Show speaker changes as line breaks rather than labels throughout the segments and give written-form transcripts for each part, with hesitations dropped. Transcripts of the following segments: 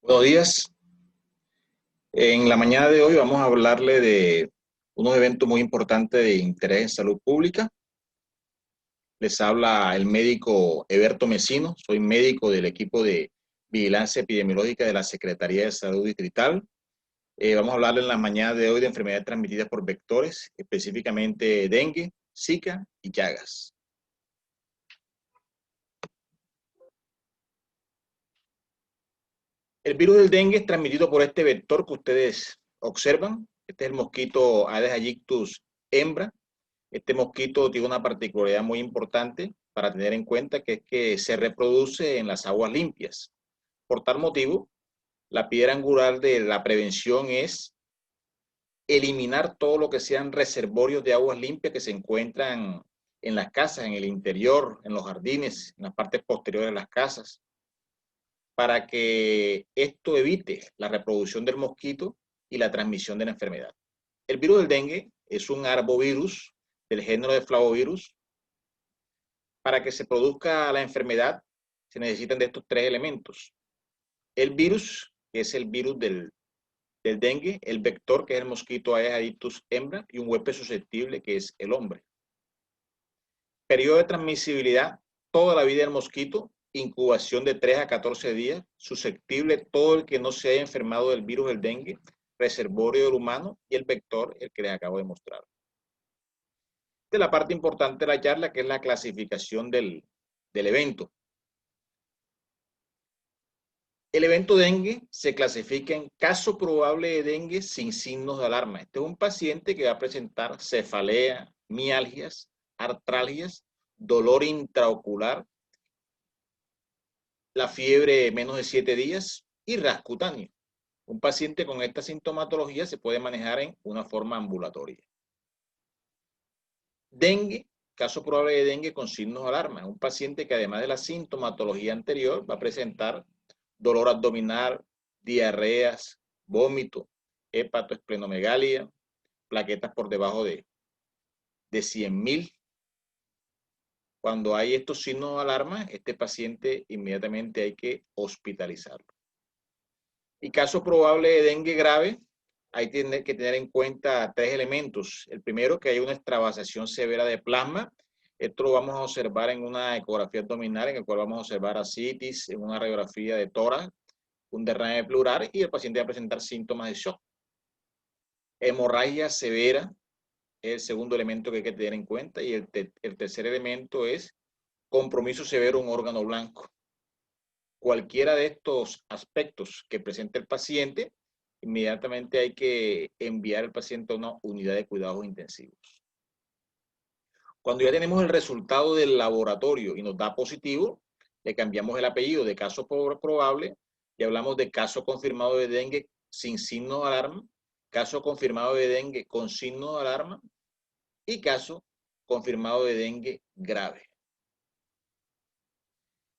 Buenos días. En la mañana de hoy vamos a hablarle de unos eventos muy importantes de interés en salud pública. Les habla el médico Eberto Mesino, soy médico del equipo de vigilancia epidemiológica de la Secretaría de Salud Distrital. Vamos a hablarle en la mañana de hoy de enfermedades transmitidas por vectores, específicamente dengue, zika y Chagas. El virus del dengue es transmitido por este vector que ustedes observan. Este es el mosquito Aedes aegyptus hembra. Este mosquito tiene una particularidad muy importante para tener en cuenta, que es que se reproduce en las aguas limpias. Por tal motivo, la piedra angular de la prevención es eliminar todo lo que sean reservorios de aguas limpias que se encuentran en las casas, en el interior, en los jardines, en las partes posteriores de las casas, para que esto evite la reproducción del mosquito y la transmisión de la enfermedad. El virus del dengue es un arbovirus del género de Flavivirus. Para que se produzca la enfermedad se necesitan de estos tres elementos: el virus, que es el virus del dengue; el vector, que es el mosquito Aedes aegyptus hembra; y un huésped susceptible, que es el hombre. Periodo de transmisibilidad: toda la vida del mosquito, incubación de 3 a 14 días, susceptible todo el que no se haya enfermado del virus del dengue, reservorio del humano, y el vector, el que les acabo de mostrar. Esta es la parte importante de la charla, que es la clasificación del evento. El evento dengue se clasifica en caso probable de dengue sin signos de alarma. Este es un paciente que va a presentar cefalea, mialgias, artralgias, dolor intraocular, la fiebre menos de 7 días y ras cutáneo. Un paciente con esta sintomatología se puede manejar en una forma ambulatoria. Dengue, caso probable de dengue con signos de alarma. Un paciente que, además de la sintomatología anterior, va a presentar dolor abdominal, diarreas, vómito, hepatoesplenomegalia, plaquetas por debajo de 100.000. Cuando hay estos signos de alarma, este paciente inmediatamente hay que hospitalizarlo. Y caso probable de dengue grave, hay que tener en cuenta tres elementos. El primero, que hay una extravasación severa de plasma. Esto lo vamos a observar en una ecografía abdominal, en el cual vamos a observar ascitis, en una radiografía de tórax, un derrame pleural, y el paciente va a presentar síntomas de shock. Hemorragia severa es el segundo elemento que hay que tener en cuenta, y el tercer elemento es compromiso severo de un órgano blanco. Cualquiera de estos aspectos que presente el paciente, inmediatamente hay que enviar al paciente a una unidad de cuidados intensivos. Cuando ya tenemos el resultado del laboratorio y nos da positivo, le cambiamos el apellido de caso probable y hablamos de caso confirmado de dengue sin signo de alarma, caso confirmado de dengue con signo de alarma y caso confirmado de dengue grave.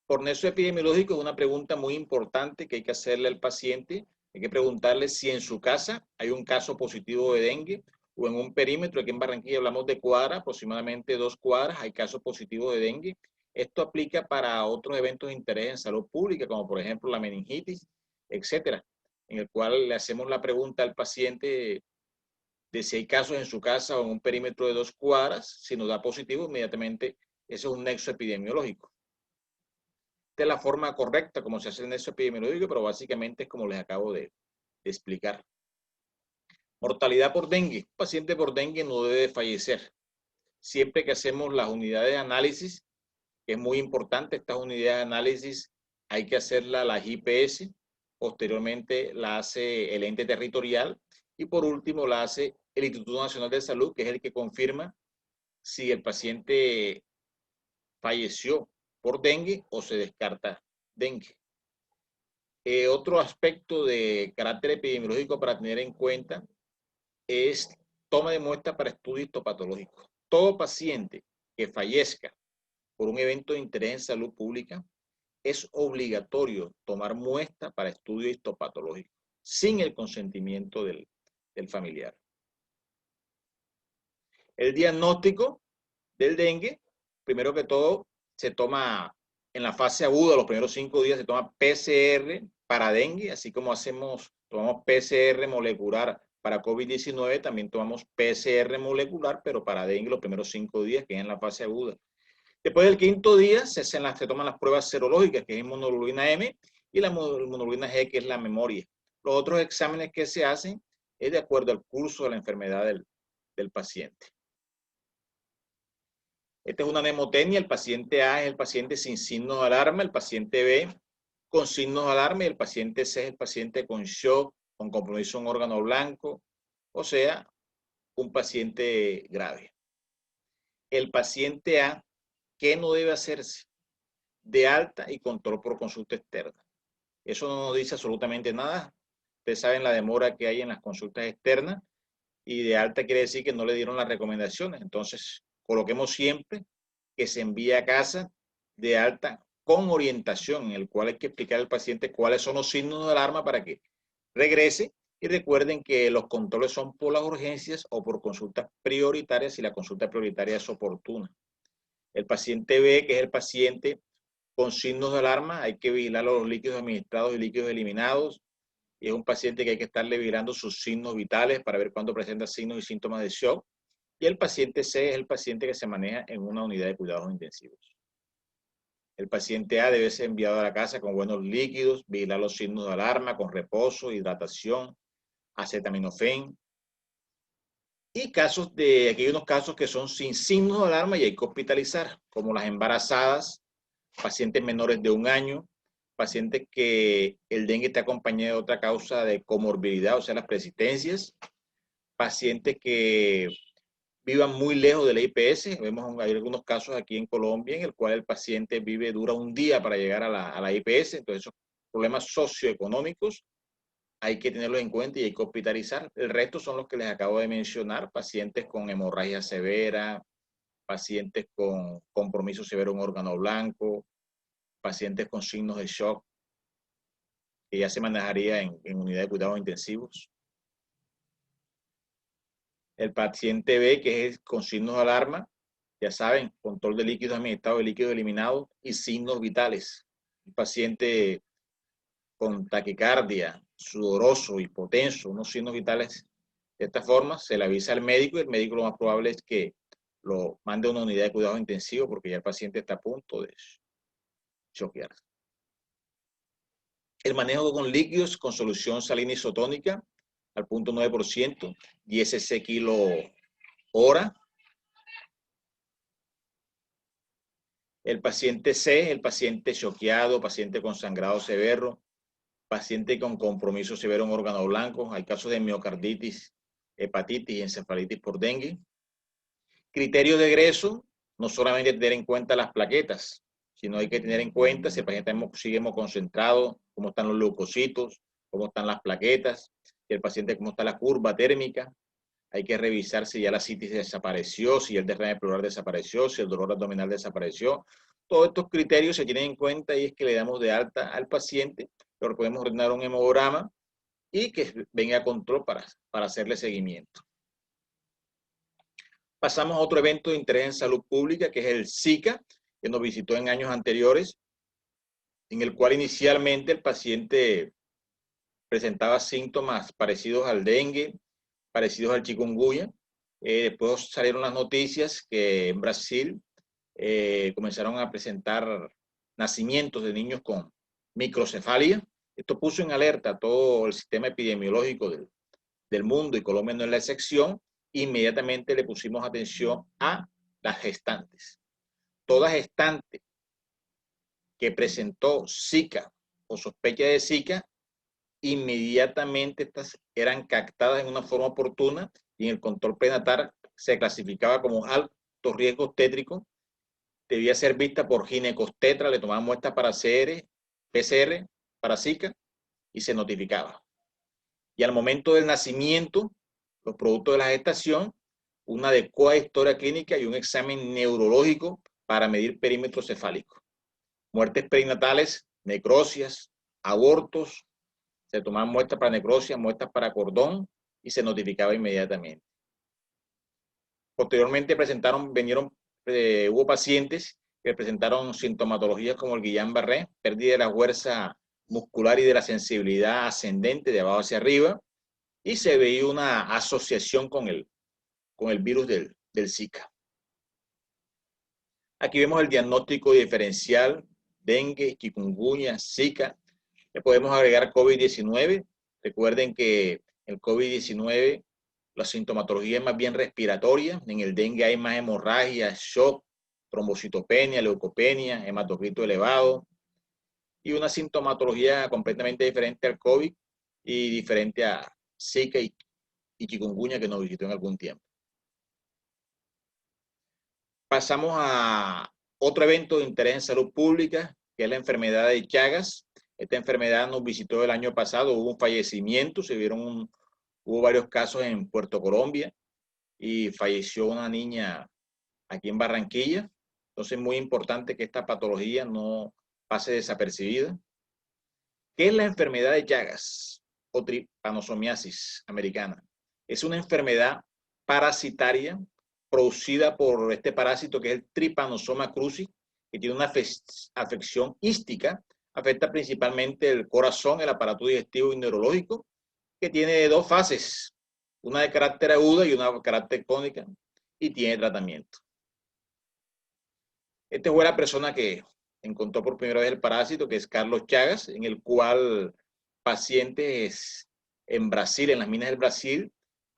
Por nexo epidemiológico es una pregunta muy importante que hay que hacerle al paciente. Hay que preguntarle si en su casa hay un caso positivo de dengue, o en un perímetro. Aquí en Barranquilla hablamos de cuadras, aproximadamente 2 cuadras, hay casos positivos de dengue. Esto aplica para otros eventos de interés en salud pública, como por ejemplo la meningitis, etcétera, en el cual le hacemos la pregunta al paciente de si hay casos en su casa o en un perímetro de 2 cuadras. Si nos da positivo, inmediatamente ese es un nexo epidemiológico. Esta es la forma correcta como se hace el nexo epidemiológico, pero básicamente es como les acabo de explicar. Mortalidad por dengue. Un paciente por dengue no debe fallecer. Siempre que hacemos las unidades de análisis, que es muy importante, estas unidades de análisis hay que hacerlas las IPS, posteriormente la hace el ente territorial y por último la hace el Instituto Nacional de Salud, que es el que confirma si el paciente falleció por dengue o se descarta dengue. Otro aspecto de carácter epidemiológico para tener en cuenta es toma de muestra para estudio histopatológico. Todo paciente que fallezca por un evento de interés en salud pública es obligatorio tomar muestra para estudio histopatológico sin el consentimiento del familiar. El diagnóstico del dengue, primero que todo, se toma en la fase aguda, los primeros 5 días se toma PCR para dengue, así como tomamos PCR molecular para COVID-19, también tomamos PCR molecular, pero para dengue los primeros 5 días, que es en la fase aguda. Después del 5.º día se toman las pruebas serológicas, que es inmunoglobulina M, y la inmunoglobulina G, que es la memoria. Los otros exámenes que se hacen es de acuerdo al curso de la enfermedad del paciente. Esta es una mnemotecnia. El paciente A es el paciente sin signos de alarma, el paciente B con signos de alarma y el paciente C es el paciente con shock, con compromiso de un órgano blanco, o sea, un paciente grave. El paciente A, ¿qué no debe hacerse? De alta y control por consulta externa. Eso no nos dice absolutamente nada. Ustedes saben la demora que hay en las consultas externas y de alta quiere decir que no le dieron las recomendaciones. Entonces, coloquemos siempre que se envíe a casa de alta con orientación, en el cual hay que explicar al paciente cuáles son los signos de alarma para que regrese. Y recuerden que los controles son por las urgencias o por consultas prioritarias si la consulta prioritaria es oportuna. El paciente B, que es el paciente con signos de alarma, hay que vigilar los líquidos administrados y líquidos eliminados. Y es un paciente que hay que estarle vigilando sus signos vitales para ver cuándo presenta signos y síntomas de shock. Y el paciente C es el paciente que se maneja en una unidad de cuidados intensivos. El paciente A debe ser enviado a la casa con buenos líquidos, vigilar los signos de alarma con reposo, hidratación, acetaminofén. Y aquí hay unos casos que son sin signos de alarma y hay que hospitalizar, como las embarazadas, pacientes menores de 1 año, pacientes que el dengue está acompañado de otra causa de comorbilidad, o sea, las persistencias, pacientes que vivan muy lejos de la IPS. Hay algunos casos aquí en Colombia en el cual el paciente dura un día para llegar a la IPS, entonces esos problemas socioeconómicos hay que tenerlos en cuenta y hay que hospitalizar. El resto son los que les acabo de mencionar, pacientes con hemorragia severa, pacientes con compromiso severo en un órgano blanco, pacientes con signos de shock, que ya se manejaría en unidad de cuidados intensivos. El paciente B, que es con signos de alarma, ya saben, control de líquidos administrados, de líquidos eliminados y signos vitales. Un paciente con taquicardia, sudoroso, hipotenso, unos signos vitales de esta forma, se le avisa al médico y el médico lo más probable es que lo mande a una unidad de cuidados intensivos porque ya el paciente está a punto de choquear. El manejo con líquidos con solución salina isotónica al 0.9%, 10 cc kilo hora. El paciente C, el paciente choqueado, paciente con sangrado severo, paciente con compromiso severo en órgano blanco. Hay casos de miocarditis, hepatitis y encefalitis por dengue. Criterio de egreso, no solamente tener en cuenta las plaquetas, sino hay que tener en cuenta si el paciente sigue hemoconcentrado, cómo están los leucocitos, cómo están las plaquetas, si el paciente cómo está la curva térmica. Hay que revisar si ya la citis desapareció, si el derrame pleural desapareció, si el dolor abdominal desapareció. Todos estos criterios se tienen en cuenta y es que le damos de alta al paciente, pero podemos ordenar un hemograma y que venga a control para hacerle seguimiento. Pasamos a otro evento de interés en salud pública, que es el Zika, que nos visitó en años anteriores, en el cual inicialmente el paciente presentaba síntomas parecidos al dengue, parecidos al chikungunya. Después salieron las noticias que en Brasil comenzaron a presentar nacimientos de niños con microcefalia. Esto puso en alerta todo el sistema epidemiológico del mundo y Colombia no es la excepción. Inmediatamente le pusimos atención a las gestantes. Toda gestante que presentó Zika o sospecha de Zika, inmediatamente estas eran captadas en una forma oportuna y en el control prenatal se clasificaba como alto riesgo obstétrico. Debía ser vista por ginecobstetra, le tomaban muestras para PCR, para Zika y se notificaba. Y al momento del nacimiento, los productos de la gestación, una adecuada historia clínica y un examen neurológico para medir perímetro cefálico. Muertes perinatales, necrosias, abortos, se tomaban muestras para necrosia, muestras para cordón y se notificaba inmediatamente. Posteriormente hubo pacientes que presentaron sintomatologías como el Guillain-Barré, pérdida de la fuerza muscular y de la sensibilidad ascendente de abajo hacia arriba, y se veía una asociación con el virus del Zika. Aquí vemos el diagnóstico diferencial, dengue, chikungunya, Zika. Le podemos agregar COVID-19. Recuerden que el COVID-19, la sintomatología es más bien respiratoria. En el dengue hay más hemorragia, shock, trombocitopenia, leucopenia, hematocrito elevado, y una sintomatología completamente diferente al COVID y diferente a Zika y chikungunya que nos visitó en algún tiempo. Pasamos a otro evento de interés en salud pública, que es la enfermedad de Chagas. Esta enfermedad nos visitó el año pasado, hubo un fallecimiento, hubo varios casos en Puerto Colombia y falleció una niña aquí en Barranquilla. Entonces es muy importante que esta patología no pase desapercibida. ¿Qué es la enfermedad de Chagas o trypanosomiasis americana? Es una enfermedad parasitaria producida por este parásito que es el Trypanosoma cruzi, que tiene una afección hística, afecta principalmente el corazón, el aparato digestivo y neurológico, que tiene dos fases, una de carácter aguda y una de carácter crónica, y tiene tratamiento. Esta fue la persona que encontró por primera vez el parásito, que es Carlos Chagas, en el cual pacientes en Brasil, en las minas del Brasil,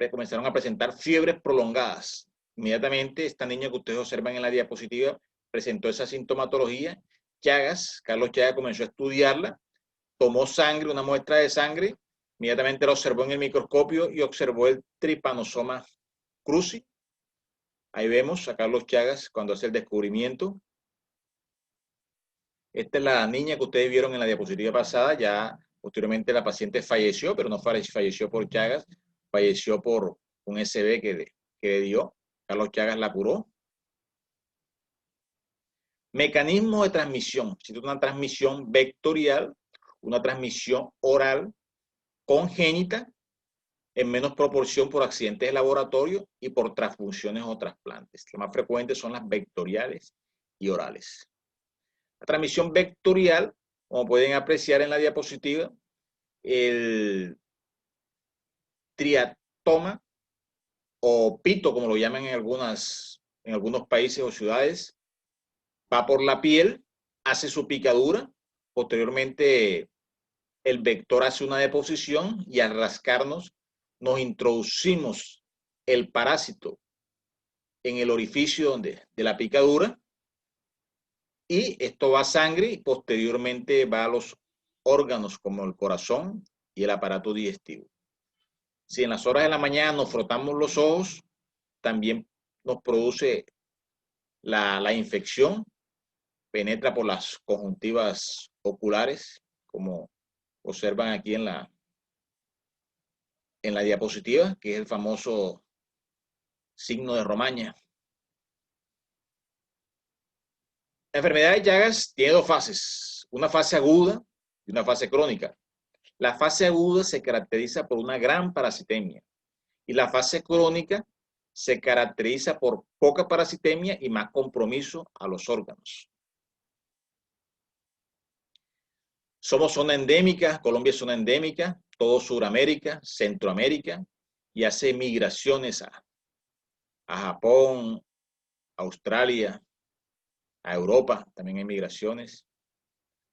comenzaron a presentar fiebres prolongadas. Inmediatamente, esta niña que ustedes observan en la diapositiva presentó esa sintomatología. Carlos Chagas comenzó a estudiarla, tomó sangre, una muestra de sangre, inmediatamente la observó en el microscopio y observó el Trypanosoma cruzi. Ahí vemos a Carlos Chagas cuando hace el descubrimiento. Esta es la niña que ustedes vieron en la diapositiva pasada. Ya posteriormente la paciente falleció, pero no falleció por Chagas, falleció por un SB que le dio. Carlos Chagas la curó. Mecanismo de transmisión. Existe una transmisión vectorial, una transmisión oral, congénita, en menos proporción por accidentes de laboratorio y por transfusiones o trasplantes. Las más frecuentes son las vectoriales y orales. La transmisión vectorial, como pueden apreciar en la diapositiva, el triatoma o pito, como lo llaman en algunos países o ciudades, va por la piel, hace su picadura, posteriormente el vector hace una deposición y al rascarnos nos introducimos el parásito en el orificio de la picadura y esto va a sangre y posteriormente va a los órganos como el corazón y el aparato digestivo. Si en las horas de la mañana nos frotamos los ojos, también nos produce la infección, penetra por las conjuntivas oculares, como observan aquí en la diapositiva, que es el famoso signo de Romaña. La enfermedad de Chagas tiene dos fases, una fase aguda y una fase crónica. La fase aguda se caracteriza por una gran parasitemia y la fase crónica se caracteriza por poca parasitemia y más compromiso a los órganos. Somos zona endémica, Colombia es zona endémica, todo Sudamérica, Centroamérica, y hace migraciones a Japón, Australia, a Europa, también hay migraciones.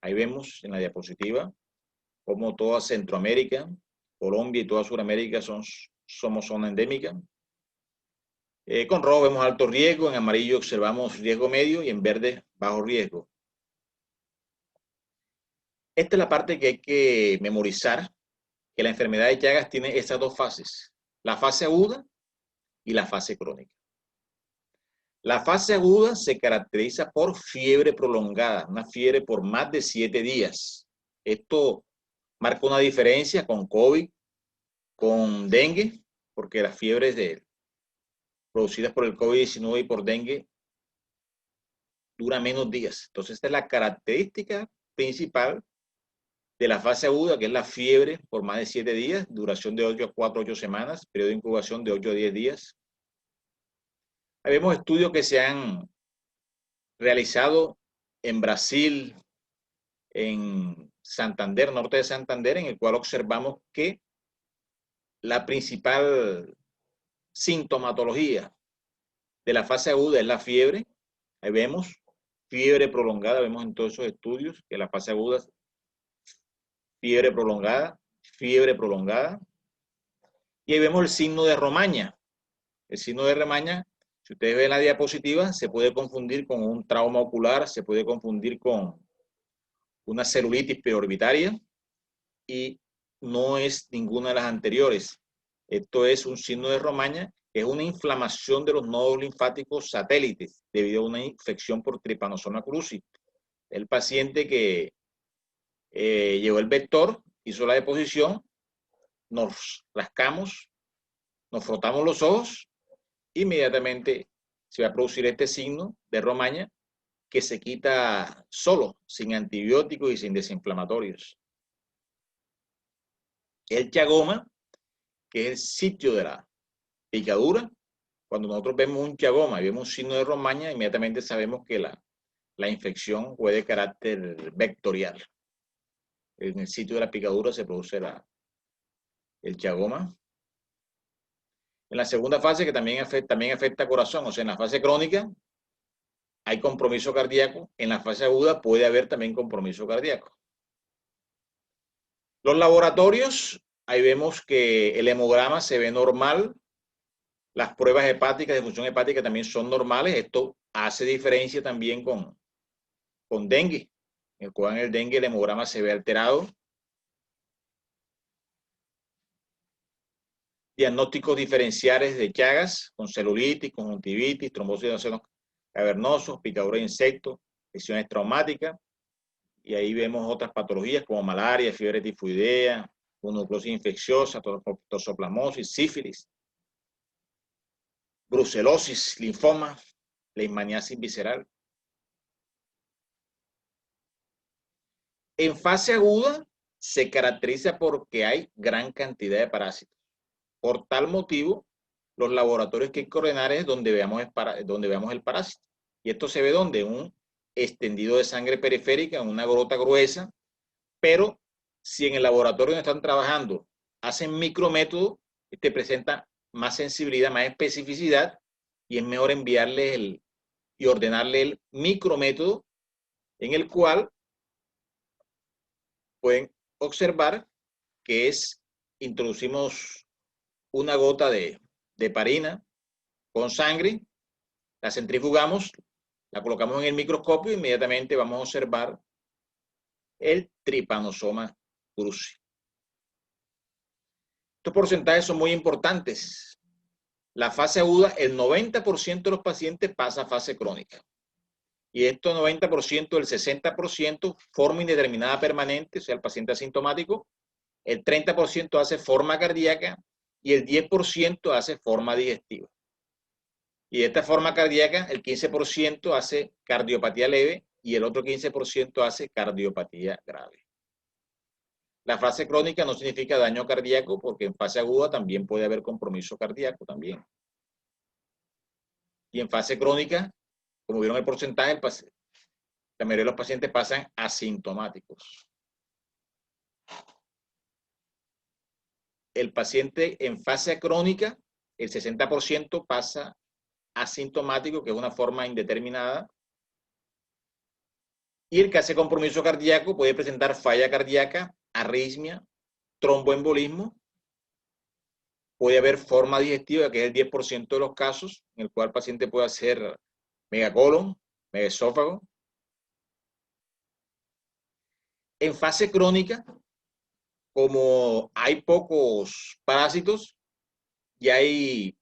Ahí vemos en la diapositiva como toda Centroamérica, Colombia y toda Sudamérica somos zona endémica. Con rojo vemos alto riesgo, en amarillo observamos riesgo medio y en verde bajo riesgo. Esta es la parte que hay que memorizar, que la enfermedad de Chagas tiene estas dos fases, la fase aguda y la fase crónica. La fase aguda se caracteriza por fiebre prolongada, una fiebre por más de 7 días. Esto marca una diferencia con COVID, con dengue, porque las fiebres producidas por el COVID-19 y por dengue duran menos días. Entonces, esta es la característica principal de la fase aguda, que es la fiebre por más de 7 días, duración de 8 semanas, periodo de incubación de 8 a 10 días. Ahí vemos estudios que se han realizado en Brasil, en Santander, norte de Santander, en el cual observamos que la principal sintomatología de la fase aguda es la fiebre. Ahí vemos fiebre prolongada, vemos en todos esos estudios que la fase aguda, fiebre prolongada, fiebre prolongada. Y ahí vemos el signo de Romaña. El signo de Romaña, si ustedes ven la diapositiva, se puede confundir con un trauma ocular, se puede confundir con una celulitis preorbitaria y no es ninguna de las anteriores. Esto es un signo de Romaña, que es una inflamación de los nodos linfáticos satélites debido a una infección por Trypanosoma cruzi. El paciente que llevó el vector, hizo la deposición, nos rascamos, nos frotamos los ojos, inmediatamente se va a producir este signo de Romaña que se quita solo, sin antibióticos y sin desinflamatorios. El chagoma, que es el sitio de la picadura, cuando nosotros vemos un chagoma y vemos un signo de Romaña, inmediatamente sabemos que la infección fue de carácter vectorial. En el sitio de la picadura se produce el chagoma. En la segunda fase, que también afecta corazón, o sea, en la fase crónica hay compromiso cardíaco, en la fase aguda puede haber también compromiso cardíaco. Los laboratorios, ahí vemos que el hemograma se ve normal, las pruebas hepáticas de función hepática también son normales, esto hace diferencia también con dengue, en el cual en el dengue el hemograma se ve alterado. Diagnósticos diferenciales de Chagas, con celulitis, conjuntivitis, trombosis de senos cavernosos, picadura de insectos, lesiones traumáticas, y ahí vemos otras patologías como malaria, fiebre tifoidea, mononucleosis infecciosa, toxoplasmosis, sífilis, brucelosis, linfoma, leishmaniasis visceral. En fase aguda se caracteriza porque hay gran cantidad de parásitos. Por tal motivo, los laboratorios que hay que ordenar es donde veamos el parásito. Y esto se ve donde un extendido de sangre periférica, en una gota gruesa, pero si en el laboratorio donde están trabajando hacen micrométodo, este presenta más sensibilidad, más especificidad, y es mejor enviarle y ordenarle el micrométodo en el cual pueden observar que introducimos una gota de heparina con sangre, la centrifugamos, la colocamos en el microscopio e inmediatamente vamos a observar el Trypanosoma cruzi. Estos porcentajes son muy importantes. La fase aguda, el 90% de los pacientes pasa a fase crónica. Y esto 90%, el 60% forma indeterminada permanente, o sea, el paciente asintomático, el 30% hace forma cardíaca y el 10% hace forma digestiva. Y de esta forma cardíaca, el 15% hace cardiopatía leve y el otro 15% hace cardiopatía grave. La fase crónica no significa daño cardíaco porque en fase aguda también puede haber compromiso cardíaco también. Y en fase crónica, como vieron el porcentaje, la mayoría de los pacientes pasan asintomáticos. El paciente en fase crónica, el 60% pasa asintomático, que es una forma indeterminada. Y el que hace compromiso cardíaco puede presentar falla cardíaca, arritmia, tromboembolismo. Puede haber forma digestiva, que es el 10% de los casos, en el cual el paciente puede hacer megacolon, megaesófago. En fase crónica, como hay pocos parásitos y hay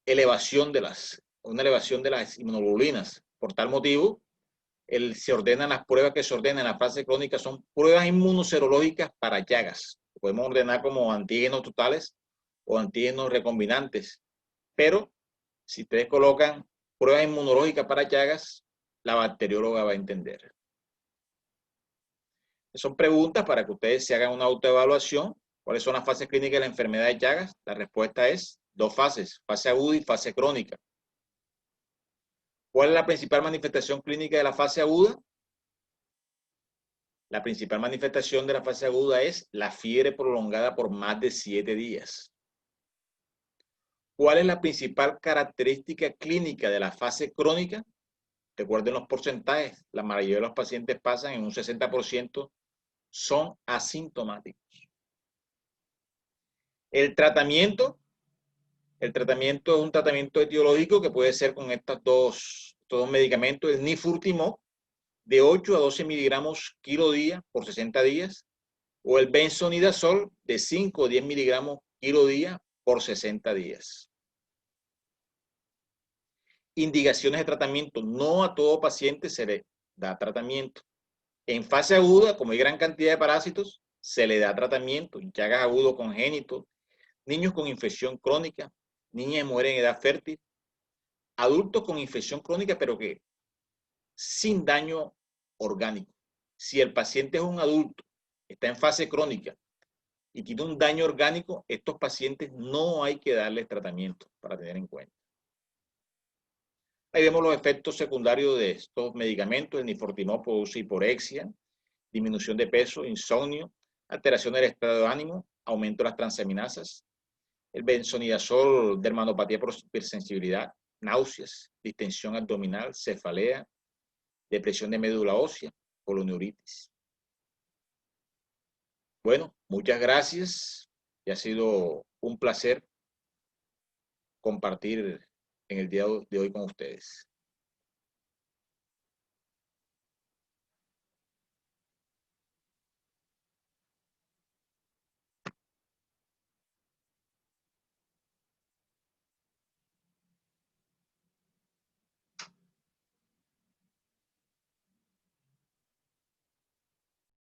una elevación de las inmunoglobulinas. Por tal motivo, se ordenan las pruebas que se ordenan en la fase crónica, son pruebas inmunoserológicas para Chagas. Podemos ordenar como antígenos totales o antígenos recombinantes. Pero si ustedes colocan pruebas inmunológicas para Chagas, la bacterióloga va a entender. Son preguntas para que ustedes se hagan una autoevaluación. ¿Cuáles son las fases clínicas de la enfermedad de Chagas? La respuesta es 2 fases, fase aguda y fase crónica. ¿Cuál es la principal manifestación clínica de la fase aguda? La principal manifestación de la fase aguda es la fiebre prolongada por más de 7 días. ¿Cuál es la principal característica clínica de la fase crónica? Recuerden los porcentajes. La mayoría de los pacientes pasan en un 60%, son asintomáticos. El tratamiento es un tratamiento etiológico que puede ser con estos dos medicamentos, el nifurtimox, de 8 a 12 miligramos kilo día por 60 días, o el benzonidazol de 5 o 10 miligramos kilo día por 60 días. Indicaciones de tratamiento. No a todo paciente se le da tratamiento. En fase aguda, como hay gran cantidad de parásitos, se le da tratamiento. Llagas agudo congénitos, niños con infección crónica, niñas y mujeres en edad fértil, adultos con infección crónica, pero que sin daño orgánico. Si el paciente es un adulto, está en fase crónica y tiene un daño orgánico, estos pacientes no hay que darles tratamiento para tener en cuenta. Ahí vemos los efectos secundarios de estos medicamentos. El nifurtimox produce hiporexia, disminución de peso, insomnio, alteración del estado de ánimo, aumento de las transaminasas. El benzonidazol, dermatopatía por hipersensibilidad, náuseas, distensión abdominal, cefalea, depresión de médula ósea, polineuritis. Bueno, muchas gracias y ha sido un placer compartir en el día de hoy con ustedes.